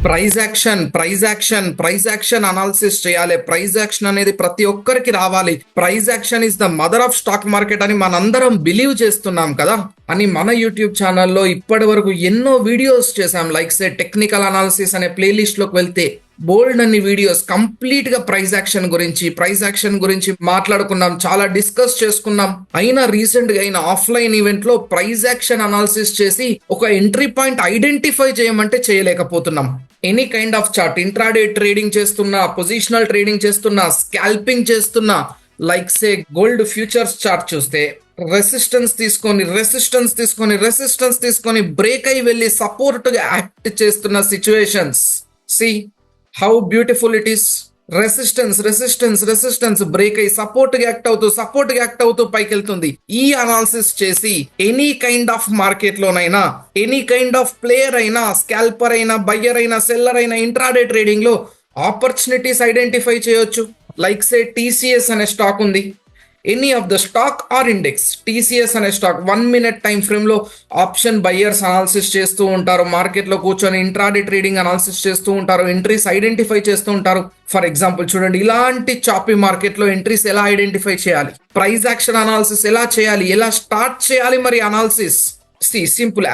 Price action analysis చేయాలి. Price action అనేది ప్రతి ఒక్కరికి రావాలి. Price action is the mother of stock market అని మనందరం బిలీవ్ చేస్తున్నాం కదా అని మన యూట్యూబ్ ఛానల్లో ఇప్పటి వరకు ఎన్నో వీడియోస్ చేశాం. లైక్ సే టెక్నికల్ అనాలిసిస్ అనే ప్లేలిస్ట్ లోకి వెళ్తే బోల్డ్ అన్ని వీడియోస్ కంప్లీట్ గా ప్రైజ్ యాక్షన్ గురించి మాట్లాడుకున్నాం, చాలా డిస్కస్ చేసుకున్నాం. అయినా రీసెంట్ గా అయిన ఆఫ్లైన్ ఈవెంట్ లో ప్రైజ్ యాక్షన్ అనాలిసిస్ చేసి ఒక ఎంట్రీ పాయింట్ ఐడెంటిఫై చేయమంటే చేయలేకపోతున్నాం. Any kind of chart, intraday trading చేస్తున్నా, పొజిషనల్ ట్రేడింగ్ చేస్తున్నా, స్కాల్పింగ్ చేస్తున్నా, like say gold futures chart చూస్తే రెసిస్టెన్స్ తీసుకొని బ్రేక్ అయి వెళ్ళి సపోర్ట్ గా యాక్ట్ చేస్తున్న situations. See how beautiful it is. Resistance break అయ్యి సపోర్ట్ యాక్ట్ అవుతూ పైకి వెళ్తుంది. ఈ అనాలిసిస్ చేసి ఎనీ కైండ్ ఆఫ్ మార్కెట్ లోనైనా, ఎనీ కైండ్ ఆఫ్ ప్లేయర్ అయినా, స్కాల్పర్ అయినా, బయ్యర్ అయినా, సెల్లర్ అయినా, ఇంట్రాడే ట్రేడింగ్ లో ఆపర్చునిటీస్ ఐడెంటిఫై చేయొచ్చు. లైక్ సే టీసీఎస్ అనే స్టాక్ ఉంది. Any of the stock or index, TCS అనే స్టాక్ 1 minute టైం ఫ్రేమ్ లో ఆప్షన్ బయ్యర్స్ అనాలిసిస్ చేస్తూ ఉంటారు. మార్కెట్ లో కూర్చొని ఇంట్రాడే ట్రేడింగ్ అనాలిసిస్ చేస్తూ ఉంటారు, ఎంట్రీస్ ఐడెంటిఫై చేస్తూ ఉంటారు. ఫర్ ఎగ్జాంపుల్ చూడండి, ఇలాంటి చాపీ మార్కెట్ లో ఎంట్రీస్ ఎలా ఐడెంటిఫై చేయాలి, ప్రైస్ యాక్షన్ అనాలిసిస్ ఎలా చేయాలి, ఎలా స్టార్ట్ చేయాలి మరి analysis. Simple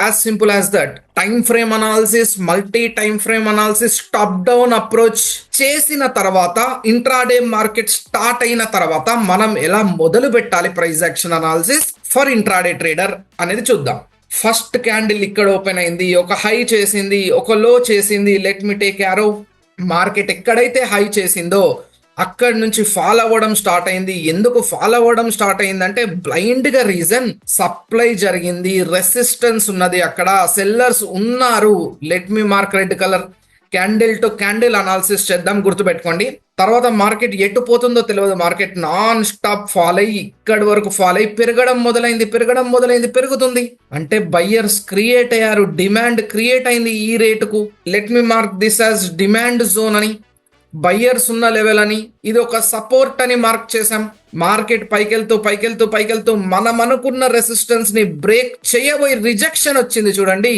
as that. Time frame analysis, multi time frame analysis, top down approach చేసిన తర్వాత, ఇంట్రాడే మార్కెట్ స్టార్ట్ అయిన తర్వాత మనం ఎలా మొదలు పెట్టాలి price action analysis for intraday trader అనేది చూద్దాం. ఫస్ట్ క్యాండిల్ ఇక్కడ ఓపెన్ అయింది, ఒక హై చేసింది, ఒక లో చేసింది. Let me take arrow. Market ఎక్కడైతే హై చేసిందో అక్కడి నుంచి ఫాల్ అవ్వడం స్టార్ట్ అయింది. ఎందుకు ఫాల్ అవ్వడం స్టార్ట్ అయిందంటే బ్లైండ్ గా రీజన్, సప్లై జరిగింది, రెసిస్టెన్స్ ఉన్నది, అక్కడ సెల్లర్స్ ఉన్నారు. Let me mark red colour. Candle to candle analysis చేద్దాం, గుర్తుపెట్టుకోండి. తర్వాత మార్కెట్ ఎటు పోతుందో తెలియదు. మార్కెట్ నాన్ స్టాప్ ఫాల్ అయ్యి ఇక్కడి వరకు ఫాల్ అయ్యి పెరగడం మొదలైంది, పెరుగుతుంది. అంటే బయ్యర్స్ క్రియేట్ అయ్యారు, డిమాండ్ క్రియేట్ అయింది ఈ రేటుకు. Let me mark this as demand zone అని, బయ్యర్స్ ఉన్న లెవెల్ అని, ఇది ఒక సపోర్ట్ అని మార్క్ చేసాం. మార్కెట్ పైకెళ్తూ మనం అనుకున్న రెసిస్టెన్స్ ని బ్రేక్ చేయబోయి రిజెక్షన్ వచ్చింది. చూడండి,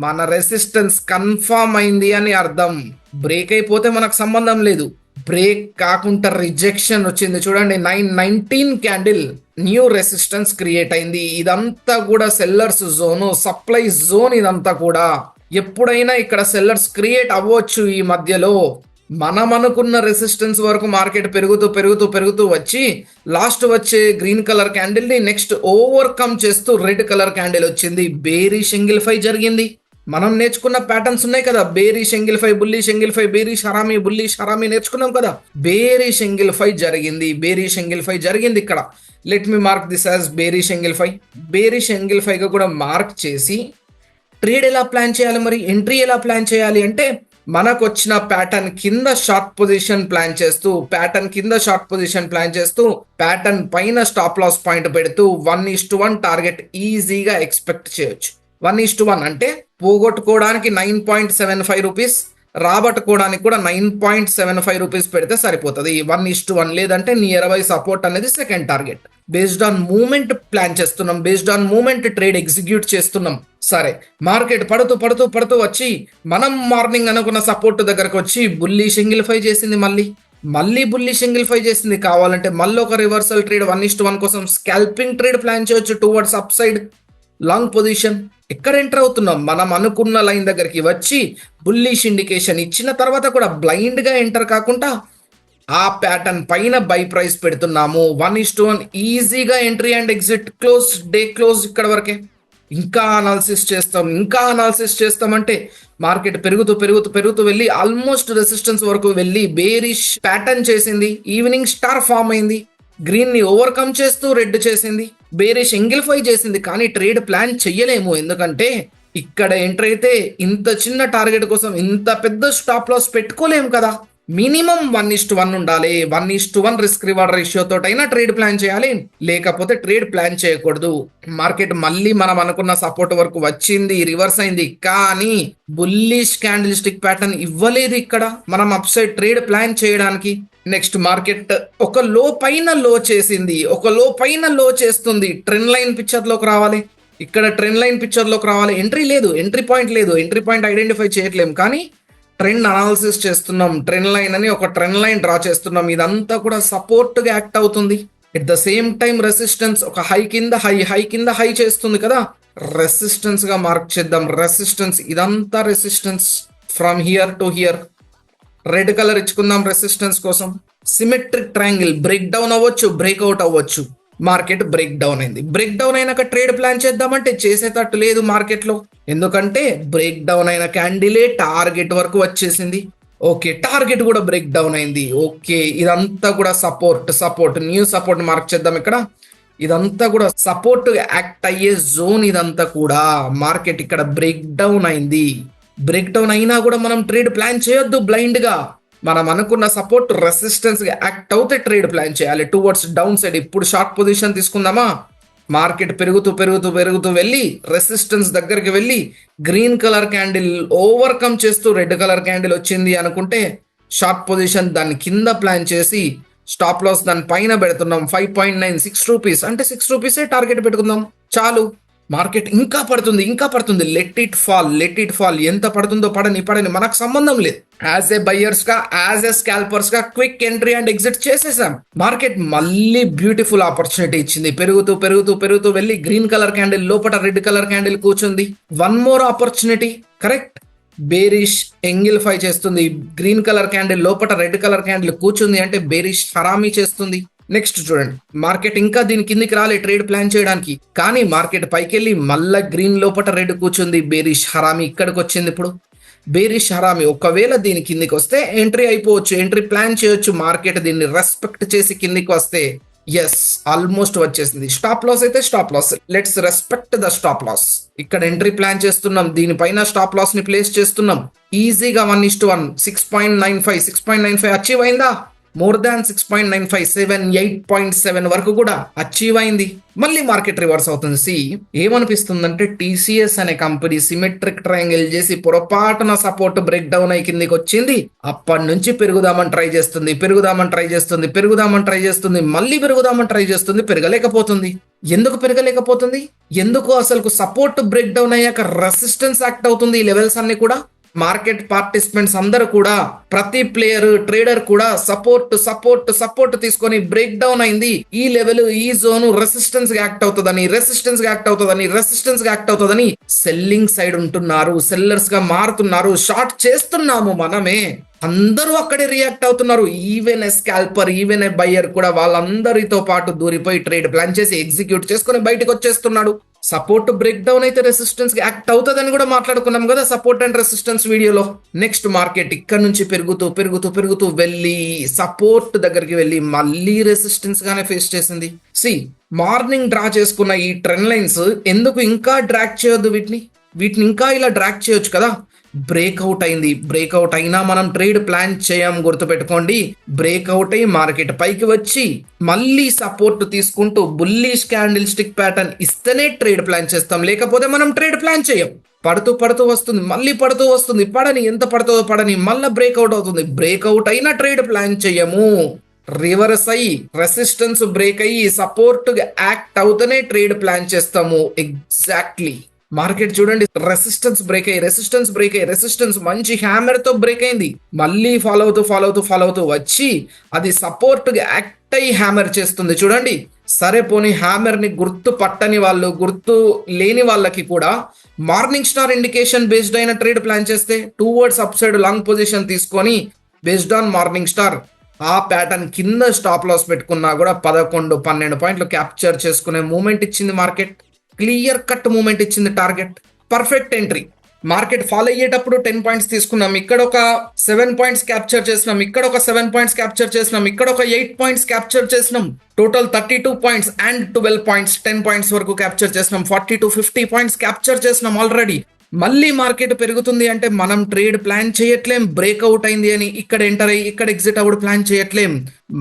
మన రెసిస్టెన్స్ కన్ఫర్మ్ అయింది అని అర్థం. బ్రేక్ అయిపోతే మనకు సంబంధం లేదు, బ్రేక్ కాకుండా రిజెక్షన్ వచ్చింది. చూడండి, 919 క్యాండిల్ న్యూ రెసిస్టెన్స్ క్రియేట్ అయింది. ఇదంతా కూడా సెల్లర్స్ జోను, సప్లై జోన్. ఇదంతా కూడా ఎప్పుడైనా ఇక్కడ సెల్లర్స్ క్రియేట్ అవ్వచ్చు. ఈ మధ్యలో మనం అనుకున్న రెసిస్టెన్స్ వరకు మార్కెట్ పెరుగుతూ వచ్చి లాస్ట్ వచ్చే గ్రీన్ కలర్ క్యాండిల్ ని నెక్స్ట్ ఓవర్కమ్ చేస్తూ రెడ్ కలర్ క్యాండిల్ వచ్చింది. బేరిష్ ఎంగిల్ఫై జరిగింది. మనం నేర్చుకున్న ప్యాటర్న్స్ ఉన్నాయి కదా, bearish engulfing, bullish engulfing, bearish harami, bullish harami నేర్చుకున్నాం కదా. బేరిష్ ఎంగిల్ఫై జరిగింది ఇక్కడ. Let me mark this as bearish engulfing గా కూడా మార్క్ చేసి ట్రేడ్ ఎలా ప్లాన్ చేయాలి, మరి ఎంట్రీ ఎలా ప్లాన్ చేయాలి అంటే, మనకు వచ్చిన ప్యాటర్న్ కింద షార్ట్ పొజిషన్ ప్లాన్ చేస్తూ ప్యాటర్న్ పైన స్టాప్ లాస్ పాయింట్ పెడుతూ 1:1 టార్గెట్ ఈజీగా ఎక్స్పెక్ట్ చేయొచ్చు. 1:1 అంటే పోగొట్టుకోవడానికి 9.75 రూపీస్, రాబట్టుకోవడానికి కూడా 9.75 రూపీస్ పెడితే సరిపోతుంది. 1:1 లేదంటే నియర్ బై సపోర్ట్ అనేది second target. Based on moment plan చేస్తున్నాం, based on moment trade execute చేస్తున్నాం. సరే, మార్కెట్ పడుతూ వచ్చి మనం మార్నింగ్ అనుకున్న సపోర్ట్ దగ్గరకు వచ్చి బుల్లిష్ ఎంగిల్ఫై చేసింది. మళ్ళీ బుల్లిష్ ఎంగిల్ఫై చేసింది. కావాలంటే మళ్ళీ ఒక రివర్సల్ ట్రేడ్ 1:1 కోసం స్కాల్పింగ్ ట్రేడ్ ప్లాన్ చేయొచ్చు towards up side long position. ఎక్కడ ఎంటర్ అవుతున్నాం, మనం అనుకున్న లైన్ దగ్గరికి వచ్చి బుల్లిష్ ఇండికేషన్ ఇచ్చిన తర్వాత కూడా బ్లైండ్ గా ఎంటర్ కాకుండా ఆ ప్యాటర్న్ పైన బై ప్రైస్ పెడుతున్నాము. 1:1 ఈజీగా entry and exit, day close ఇక్కడ వరకే. ఇంకా అనాలిసిస్ చేస్తాం అంటే మార్కెట్ పెరుగుతూ వెళ్ళి ఆల్మోస్ట్ రెసిస్టెన్స్ వరకు వెళ్ళి బేరిష్ ప్యాటర్న్ చేసింది. ఈవినింగ్ స్టార్ ఫామ్ అయింది, గ్రీన్ ని ఓవర్కమ్ చేస్తూ రెడ్ చేసింది, బేరిష్ ఎంగిల్ఫై చేసింది. కానీ ట్రేడ్ ప్లాన్ చెయ్యలేము, ఎందుకంటే ఇక్కడ ఎంటర్ అయితే ఇంత చిన్న టార్గెట్ కోసం ఇంత పెద్ద స్టాప్ లాస్ పెట్టుకోలేము కదా. మినిమం 1:1 ఉండాలి. 1:1 రిస్క్ రివార్డ్ రేషియో తోటైనా ట్రేడ్ ప్లాన్ చేయాలి, లేకపోతే ట్రేడ్ ప్లాన్ చేయకూడదు. మార్కెట్ మళ్ళీ మనం అనుకున్న సపోర్ట్ వరకు వచ్చింది, రివర్స్ అయింది, కానీ బుల్లిష్ క్యాండిల్ స్టిక్ ప్యాటర్న్ ఇవ్వలేదు ఇక్కడ మనం అప్ సైడ్ ట్రేడ్ ప్లాన్ చేయడానికి. నెక్స్ట్ మార్కెట్ ఒక లో పైన లో చేస్తుంది. ట్రెండ్ లైన్ పిక్చర్ లోకి రావాలి. ఇక్కడ ట్రెండ్ లైన్ పిక్చర్ లోకి రావాలి. ఎంట్రీ పాయింట్ ఐడెంటిఫై చేయట్లేము, కానీ ట్రెండ్ అనాలిసిస్ చేస్తున్నాం, ట్రెండ్ లైన్ అని ఒక ట్రెండ్ లైన్ డ్రా చేస్తున్నాం. ఇదంతా కూడా సపోర్ట్ గా యాక్ట్ అవుతుంది. At the same time resistance ఒక హై కింద హై కింద హై చేస్తుంది కదా, రెసిస్టెన్స్ గా మార్క్ చేద్దాం. రెసిస్టెన్స్, ఇదంతా resistance from here to here. Red colour ఇచ్చుకుందాం రెసిస్టెన్స్ కోసం. సిమెట్రిక్ ట్రయాంగిల్ బ్రేక్ డౌన్ అవ్వచ్చు, బ్రేక్అవుట్ అవ్వచ్చు. మార్కెట్ బ్రేక్ డౌన్ అయింది. బ్రేక్ డౌన్ అయినాక ట్రేడ్ ప్లాన్ చేద్దామంటే చేసేటట్టు లేదు మార్కెట్ లో, ఎందుకంటే బ్రేక్ డౌన్ అయిన క్యాండిలే టార్గెట్ వరకు వచ్చేసింది. ఓకే, టార్గెట్ కూడా బ్రేక్ డౌన్ అయింది. ఓకే, ఇదంతా కూడా సపోర్ట్ న్యూ సపోర్ట్ మార్క్ చేద్దాం ఇక్కడ. ఇదంతా కూడా సపోర్ట్ యాక్ట్ అయ్యే జోన్. ఇదంతా కూడా మార్కెట్ ఇక్కడ బ్రేక్ డౌన్ అయింది. బ్రేక్ డౌన్ అయినా కూడా మనం ట్రేడ్ ప్లాన్ చేయొద్దు బ్లైండ్ గా. మనం అనుకున్న సపోర్ట్ రెసిస్టెన్స్ గా యాక్ట్ అవుతే ట్రేడ్ ప్లాన్ చేయాలి టువర్డ్స్ డౌన్ సైడ్. ఇప్పుడు షార్ట్ పొజిషన్ తీసుకుందామా? మార్కెట్ పెరుగుతూ వెళ్ళి రెసిస్టెన్స్ దగ్గరికి వెళ్ళి గ్రీన్ కలర్ క్యాండిల్ ఓవర్కమ్ చేస్తూ రెడ్ కలర్ క్యాండిల్ వచ్చింది అనుకుంటే షార్ట్ పొజిషన్ దాన్ని కింద ప్లాన్ చేసి స్టాప్ లాస్ దాని పైన పెడుతున్నాం. 5.96 రూపీస్ అంటే 6 రూపీసే టార్గెట్ పెట్టుకుందాం చాలు. మార్కెట్ ఇంకా పడుతుంది. Let it fall. ఎంత పడుతుందో పడని మనకు సంబంధం లేదు. యాజ్ ఏ బయ్యర్స్ గా, యాజ్ ఏ స్కాల్పర్స్ గా క్విక్ ఎంట్రీ అండ్ ఎగ్జిట్ చేసేసాం. మార్కెట్ మళ్ళీ బ్యూటిఫుల్ ఆపర్చునిటీ ఇచ్చింది. పెరుగుతూ వెళ్ళి గ్రీన్ కలర్ క్యాండిల్ లోపల రెడ్ కలర్ క్యాండిల్ కూర్చుంది. One more opportunity, correct. Bearish engulfing చేస్తుంది. గ్రీన్ కలర్ క్యాండిల్ లోపల రెడ్ కలర్ క్యాండిల్ కూర్చుంది అంటే బేరిష్ హరామీ చేస్తుంది. నెక్స్ట్ చూడండి, మార్కెట్ ఇంకా దీని కిందికి రాలే ట్రేడ్ ప్లాన్ చేయడానికి, కానీ మార్కెట్ పైకి వెళ్ళి మళ్ళా గ్రీన్ లోపల రెడ్ కూర్చుంది. బేరిష్ హరామీ ఇక్కడికి వచ్చింది. ఇప్పుడు బేరిష్ హరామీ ఒకవేళ దీని కిందికి వస్తే ఎంట్రీ అయిపోవచ్చు, ఎంట్రీ ప్లాన్ చేయొచ్చు. మార్కెట్ దీన్ని రెస్పెక్ట్ చేసి కిందికి వస్తే ఎస్ ఆల్మోస్ట్ వచ్చేసింది. స్టాప్ లాస్ అయితే stop loss, let's respect the stop loss. ఇక్కడ ఎంట్రీ ప్లాన్ చేస్తున్నాం, దీనిపైన స్టాప్ లాస్ ని ప్లేస్ చేస్తున్నాం. ఈజీగా 1:1 6.95 అచీవ్ అయిందా? మోర్ దాన్ 6.95 8.7 వరకు కూడా అచీవ్ అయింది. మళ్ళీ మార్కెట్ రివర్స్ అవుతుంది. ఏమనిపిస్తుందంటే టీసీఎస్ అనే కంపెనీ సిమెట్రిక్ ట్రయాంగిల్ చేసి పొరపాటున సపోర్ట్ బ్రేక్ డౌన్ అయి కిందికి వచ్చింది. అప్పటి నుంచి పెరుగుదామని ట్రై చేస్తుంది, మళ్ళీ పెరుగుదామని ట్రై చేస్తుంది, పెరగలేకపోతుంది. ఎందుకు పెరగలేకపోతుంది? ఎందుకు అసలు సపోర్ట్ బ్రేక్ డౌన్ అయ్యాక రెసిస్టెన్స్ యాక్ట్ అవుతుంది. ఈ లెవెల్స్ అన్ని కూడా మార్కెట్ పార్టిసిపెంట్స్ అందరూ కూడా, ప్రతి ప్లేయర్ ట్రేడర్ కూడా సపోర్ట్ తీసుకొని బ్రేక్ డౌన్ అయింది. ఈ లెవెల్, ఈ జోన్ రెసిస్టెన్స్ గా యాక్ట్ అవుతుందని సెల్లింగ్ సైడ్ ఉంటున్నారు, సెల్లర్స్ గా మారుతున్నారు, షార్ట్ చేస్తున్నాము మనమే. అందరూ అక్కడే రియాక్ట్ అవుతున్నారు. Even a స్కాల్పర్, even a buyer కూడా వాళ్ళందరితో పాటు దూరిపోయి ట్రేడ్ ప్లాన్ చేసి ఎగ్జిక్యూట్ చేసుకుని బయటకు వచ్చేస్తున్నాడు. సపోర్ట్ బ్రేక్ డౌన్ అయితే రెసిస్టెన్స్ కి యాక్ట్ అవుతుందని కూడా మాట్లాడుకున్నాం కదా సపోర్ట్ అండ్ రెసిస్టెన్స్ వీడియోలో. నెక్స్ట్ మార్కెట్ ఇక్కడ నుంచి పెరుగుతూ వెళ్ళి సపోర్ట్ దగ్గరికి వెళ్ళి మళ్ళీ రెసిస్టెన్స్ గానే ఫేస్ చేసింది. మార్నింగ్ డ్రా చేసుకున్న ఈ ట్రెండ్ లైన్స్ ఎందుకు ఇంకా డ్రాగ్ చేయొద్దు? వీటిని ఇంకా ఇలా డ్రాగ్ చేయొచ్చు కదా. బ్రేక్అవుట్ అయింది. బ్రేక్అవుట్ అయినా మనం ట్రేడ్ ప్లాన్ చేయం, గుర్తుపెట్టుకోండి. బ్రేక్అవుట్ అయ్యి మార్కెట్ పైకి వచ్చి మళ్ళీ సపోర్ట్ తీసుకుంటూ బుల్లిష్ క్యాండిల్ స్టిక్ ప్యాటర్న్ ఇస్తేనే ట్రేడ్ ప్లాన్ చేస్తాం, లేకపోతే మనం ట్రేడ్ ప్లాన్ చేయం. పడుతూ వస్తుంది, మళ్ళీ పడుతూ వస్తుంది, ఎంత పడుతుందో పడని, మళ్ళీ బ్రేక్అవుట్ అవుతుంది. బ్రేక్అవుట్ అయినా ట్రేడ్ ప్లాన్ చేయము. రివర్స్ అయ్యి రెసిస్టెన్స్ బ్రేక్ అయ్యి సపోర్ట్ యాక్ట్ అవుతూనే ట్రేడ్ ప్లాన్ చేస్తాము. ఎగ్జాక్ట్లీ మార్కెట్ చూడండి, రెసిస్టెన్స్ బ్రేక్ అయ్యి రెసిస్టెన్స్ మంచి హ్యామర్ తో బ్రేక్ అయింది. మళ్ళీ ఫాలో అవుతూ వచ్చి అది సపోర్ట్ యాక్ట్ అయ్యి హ్యామర్ చేస్తుంది చూడండి. సరే పోనీ హ్యామర్ ని గుర్తు పట్టని వాళ్ళు, గుర్తు లేని వాళ్ళకి కూడా మార్నింగ్ స్టార్ ఇండికేషన్ బేస్డ్ అయిన ట్రేడ్ ప్లాన్ చేస్తే towards up side long position తీసుకొని బేస్డ్ ఆన్ మార్నింగ్ స్టార్ ఆ ప్యాటర్న్ కింద స్టాప్ లాస్ పెట్టుకున్నా కూడా 11-12 పాయింట్లు క్యాప్చర్ చేసుకునే మూమెంట్ ఇచ్చింది మార్కెట్. క్లియర్ కట్ మూమెంట్ ఇచ్చింది target. Perfect entry. Market follow అయ్యేటప్పుడు 10 పాయింట్స్ తీసుకున్నాం, ఇక్కడ ఒక 7 పాయింట్స్ క్యాప్చర్ చేసినాం, ఇక్కడ ఒక 7 పాయింట్స్ క్యాప్చర్ చేసినాం, ఇక్కడ ఒక 8 పాయింట్స్ క్యాప్చర్ చేసినాం. Total 32 points and 12 points 10 points వరకు క్యాప్చర్ చేసినాం. 40-50 పాయింట్స్ క్యాప్చర్ చేసినాం ఆల్రెడీ. మళ్ళీ మార్కెట్ పెరుగుతుంది అంటే మనం ట్రేడ్ ప్లాన్ చేయట్లేం. బ్రేక్అవుట్ అయింది అని ఇక్కడ ఎంటర్ అయ్యి ఇక్కడ ఎగ్జిట్ అవ్వడం ప్లాన్ చేయట్లేం.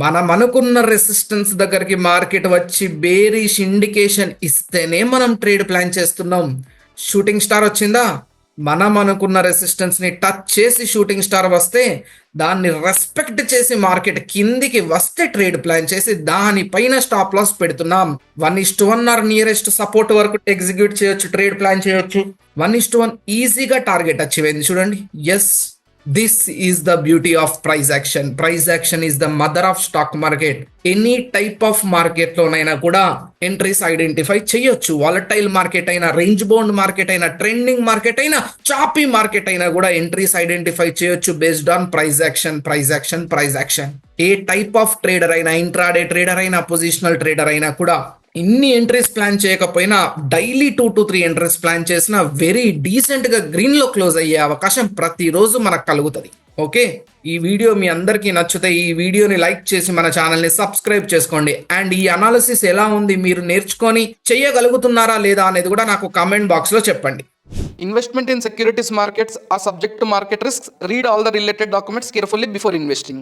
మనం అనుకున్న రెసిస్టెన్స్ దగ్గరికి మార్కెట్ వచ్చి బేరిష్ ఇండికేషన్ ఇస్తేనే మనం ట్రేడ్ ప్లాన్ చేస్తున్నాం. షూటింగ్ స్టార్ వచ్చిందా, మనం అనుకున్న రెసిస్టెన్స్ ని టచ్ చేసి షూటింగ్ స్టార్ వస్తే దాన్ని రెస్పెక్ట్ చేసి మార్కెట్ కిందికి వస్తే ట్రేడ్ ప్లాన్ చేసి దానిపైన స్టాప్ లాస్ పెడుతున్నాం. 1:1 ఆర్ నియరెస్ట్ సపోర్ట్ వరకు ఎగ్జిక్యూట్ చేయొచ్చు, ట్రేడ్ ప్లాన్ చేయొచ్చు. 1:1 ఈజీగా టార్గెట్ అచీవ్ అయింది చూడండి. Yes, This is the beauty of price action. Price action is the mother of stock market. Any type of market లోనైనా కూడా ఎంట్రీస్ ఐడెంటిఫై చేయొచ్చు. వాలటైల్ మార్కెట్ అయినా, రేంజ్ బౌండ్ మార్కెట్ అయినా, trending market అయినా, choppy market అయినా కూడా entries identify చేయొచ్చు based on price action, price action, price action. A type of trader అయినా, ఇంట్రాడే ట్రేడర్ అయినా, పొజిషనల్ ట్రేడర్ అయినా కూడా ఇన్ని ఎంట్రీస్ ప్లాన్ చేయకపోయినా డైలీ 2 to 3 ఎంట్రీస్ ప్లాన్ చేసిన వెరీ డీసెంట్ గా గ్రీన్ లో క్లోజ్ అయ్యే అవకాశం ప్రతిరోజు మనకు కలుగుతుంది. ఓకే, ఈ వీడియో మీ అందరికీ నచ్చితే ఈ వీడియోని లైక్ చేసి మన ఛానల్ ని సబ్స్క్రైబ్ చేసుకోండి. అండ్ ఈ అనాలిసిస్ ఎలా ఉంది, మీరు నేర్చుకొని చేయగలుగుతున్నారా లేదా అనేది కూడా నాకు కామెంట్ బాక్స్ లో చెప్పండి. Investment in securities markets are subject to market risks. Read all the related documents carefully before investing.